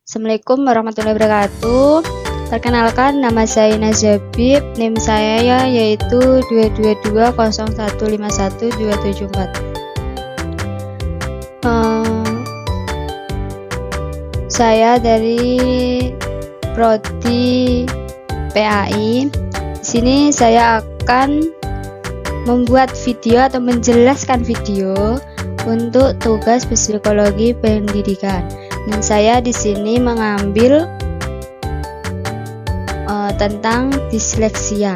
Assalamualaikum warahmatullahi wabarakatuh. Perkenalkan, nama saya Nazabib, NIM saya yaitu 222015124. Saya dari Prodi PAI. Di sini saya akan membuat video atau menjelaskan video untuk tugas psikologi pendidikan. Dan saya di sini mengambil tentang disleksia.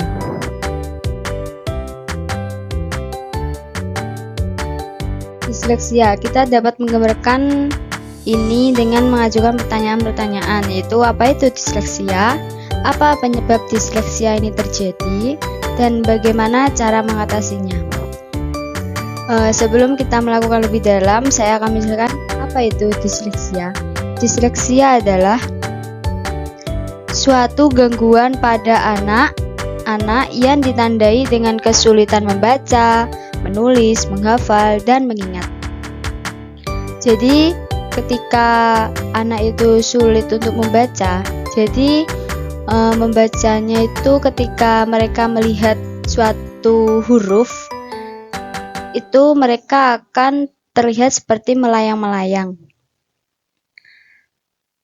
Disleksia, kita dapat menggambarkan ini dengan mengajukan pertanyaan-pertanyaan, yaitu apa itu disleksia, apa penyebab disleksia ini terjadi, dan bagaimana cara mengatasinya. Sebelum kita melakukan lebih dalam, saya akan menjelaskan apa itu disleksia. Disleksia adalah suatu gangguan pada anak yang ditandai dengan kesulitan membaca, menulis, menghafal, dan mengingat. Jadi ketika anak itu sulit untuk membaca, jadi membacanya itu ketika mereka melihat suatu huruf itu mereka akan terlihat seperti melayang-melayang.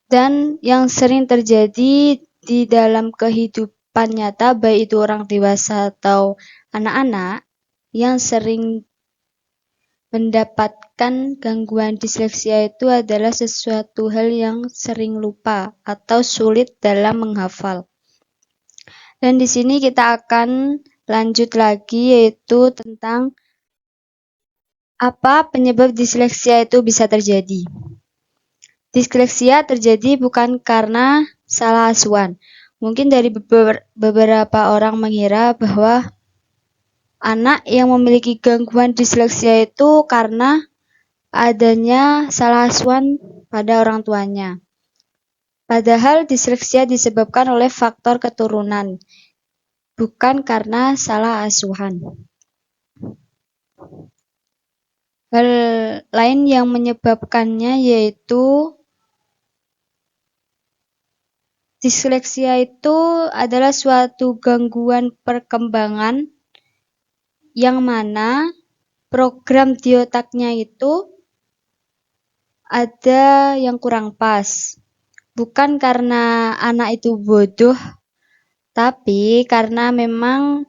Dan yang sering terjadi di dalam kehidupan nyata, baik itu orang dewasa atau anak-anak, yang sering mendapatkan gangguan disleksia itu adalah sesuatu hal yang sering lupa atau sulit dalam menghafal. Dan di sini kita akan lanjut lagi, yaitu tentang apa penyebab disleksia itu bisa terjadi. Disleksia terjadi bukan karena salah asuhan. Mungkin dari beberapa orang mengira bahwa anak yang memiliki gangguan disleksia itu karena adanya salah asuhan pada orang tuanya. Padahal disleksia disebabkan oleh faktor keturunan, bukan karena salah asuhan. Hal lain yang menyebabkannya yaitu disleksia itu adalah suatu gangguan perkembangan yang mana program di otaknya itu ada yang kurang pas. Bukan karena anak itu bodoh, tapi karena memang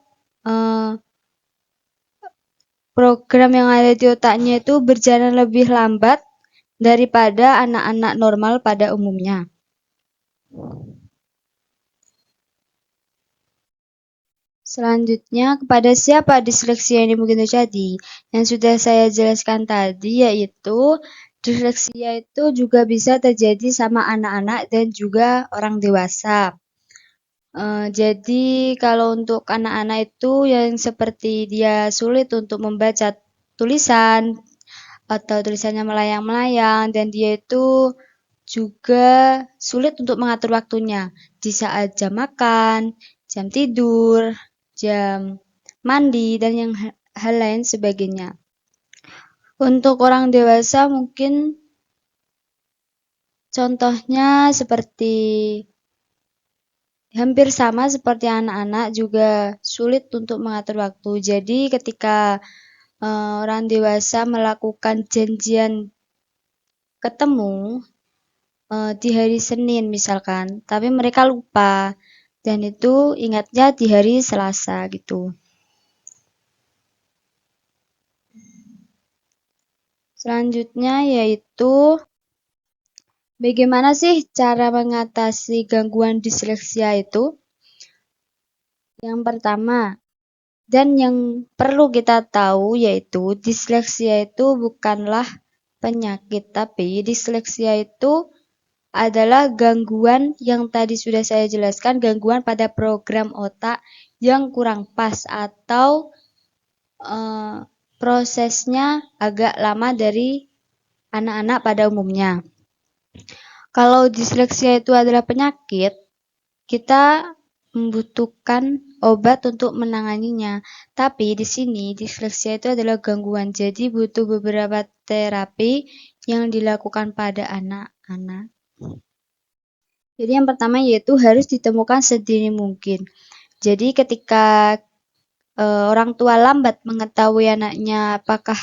program yang ada di otaknya itu berjalan lebih lambat daripada anak-anak normal pada umumnya. Selanjutnya, kepada siapa disleksia ini mungkin terjadi? Yang sudah saya jelaskan tadi, yaitu disleksia itu juga bisa terjadi sama anak-anak dan juga orang dewasa. Jadi kalau untuk anak-anak itu yang seperti dia sulit untuk membaca tulisan atau tulisannya melayang-melayang, dan dia itu juga sulit untuk mengatur waktunya di saat jam makan, jam tidur, jam mandi, dan yang hal lain sebagainya. Untuk orang dewasa mungkin contohnya seperti hampir sama seperti anak-anak, juga sulit untuk mengatur waktu. Jadi ketika orang dewasa melakukan janjian ketemu di hari Senin misalkan, tapi mereka lupa, dan itu ingatnya di hari Selasa gitu. Selanjutnya yaitu bagaimana sih cara mengatasi gangguan disleksia itu? Yang pertama, dan yang perlu kita tahu yaitu disleksia itu bukanlah penyakit, tapi disleksia itu adalah gangguan yang tadi sudah saya jelaskan, gangguan pada program otak yang kurang pas atau prosesnya agak lama dari anak-anak pada umumnya. Kalau disleksia itu adalah penyakit, kita membutuhkan obat untuk menanganinya. Tapi di sini disleksia itu adalah gangguan, jadi butuh beberapa terapi yang dilakukan pada anak-anak. Jadi yang pertama yaitu harus ditemukan sedini mungkin. Jadi ketika orang tua lambat mengetahui anaknya apakah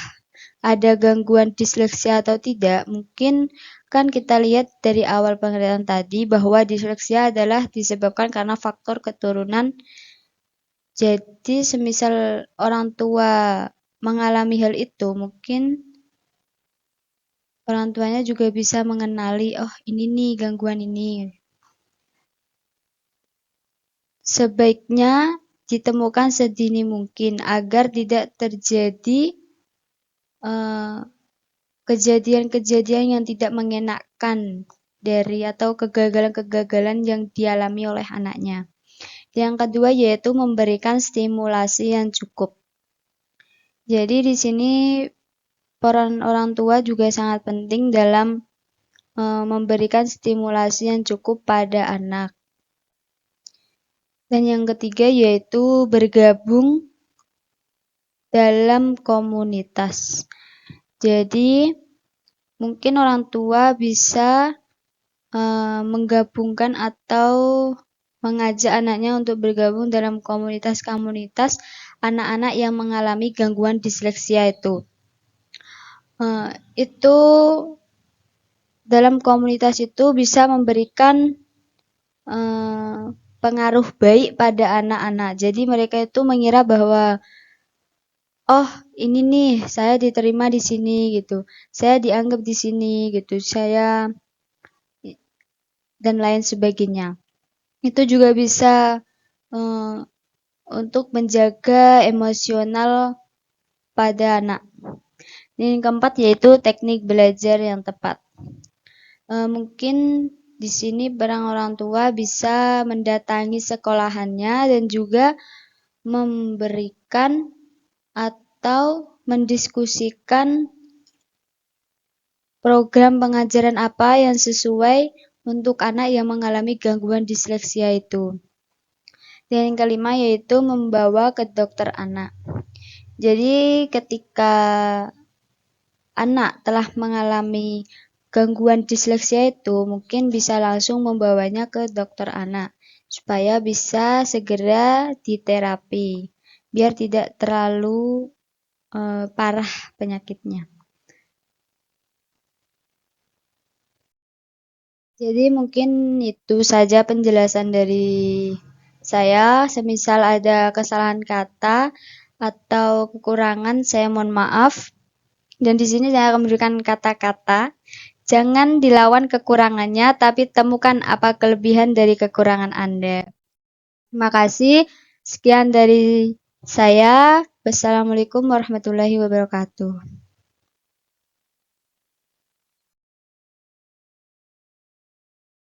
ada gangguan disleksia atau tidak, mungkin kan kita lihat dari awal pengertian tadi bahwa disleksia adalah disebabkan karena faktor keturunan. Jadi semisal orang tua mengalami hal itu, mungkin orang tuanya juga bisa mengenali, oh ini nih gangguan ini. Sebaiknya ditemukan sedini mungkin agar tidak terjadi eh, kejadian-kejadian yang tidak mengenakan dari atau kegagalan-kegagalan yang dialami oleh anaknya. Yang kedua yaitu memberikan stimulasi yang cukup. Jadi di sini peran orang tua juga sangat penting dalam memberikan stimulasi yang cukup pada anak. Dan yang ketiga yaitu bergabung dalam komunitas. Jadi mungkin orang tua bisa menggabungkan atau mengajak anaknya untuk bergabung dalam komunitas-komunitas anak-anak yang mengalami gangguan disleksia itu. Itu dalam komunitas itu bisa memberikan pengaruh baik pada anak-anak. Jadi mereka itu mengira bahwa oh ini nih saya diterima di sini gitu, saya dianggap di sini gitu, saya dan lain sebagainya. Itu juga bisa untuk menjaga emosional pada anak. Dan yang keempat yaitu teknik belajar yang tepat. Mungkin di sini orang tua bisa mendatangi sekolahannya dan juga memberikan atau mendiskusikan program pengajaran apa yang sesuai untuk anak yang mengalami gangguan disleksia itu. Dan yang kelima yaitu membawa ke dokter anak. Jadi ketika anak telah mengalami gangguan disleksia itu, mungkin bisa langsung membawanya ke dokter anak supaya bisa segera diterapi biar tidak terlalu parah penyakitnya. Jadi mungkin itu saja penjelasan dari saya. Semisal ada kesalahan kata atau kekurangan, saya mohon maaf. Dan di sini saya akan memberikan kata-kata. Jangan dilawan kekurangannya, tapi temukan apa kelebihan dari kekurangan Anda. Terima kasih. Sekian dari saya. Wassalamualaikum warahmatullahi wabarakatuh.